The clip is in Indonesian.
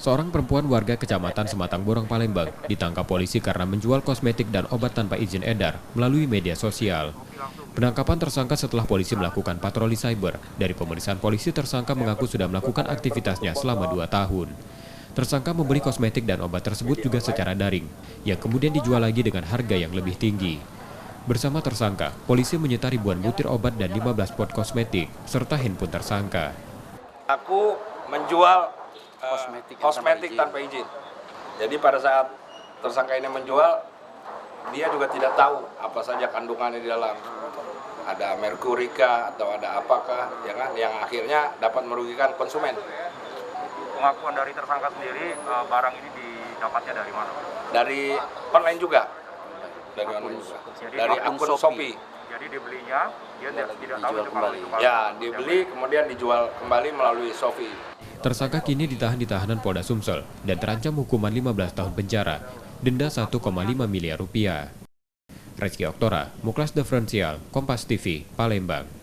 Seorang perempuan warga Kecamatan Sematang Borong, Palembang ditangkap polisi karena menjual kosmetik dan obat tanpa izin edar melalui media sosial. Penangkapan tersangka setelah polisi melakukan patroli cyber. Dari pemeriksaan polisi, tersangka mengaku sudah melakukan aktivitasnya selama 2 tahun. Tersangka membeli kosmetik dan obat tersebut juga secara daring, yang kemudian dijual lagi dengan harga yang lebih tinggi. Bersama tersangka, polisi menyita ribuan butir obat dan 15 pot kosmetik, serta handphone tersangka. Aku menjual kosmetik tanpa izin. Jadi pada saat tersangka ini menjual, dia juga tidak tahu apa saja kandungannya di dalam. Ada merkurika atau ada apakah, ya kan, yang akhirnya dapat merugikan konsumen. Pengakuan dari tersangka sendiri, barang ini didapatnya dari mana? Dari online juga. Dari akun Shopee. Jadi dibelinya, dia tidak tahu itu kalau itu. Ya, dibeli kemudian dijual kembali melalui Shopee. Tersangka kini ditahan di tahanan Polda Sumsel dan terancam hukuman 15 tahun penjara, denda 1,5 miliar rupiah. Rezeki Oktora, Muklas Diferensial, Kompas TV, Palembang.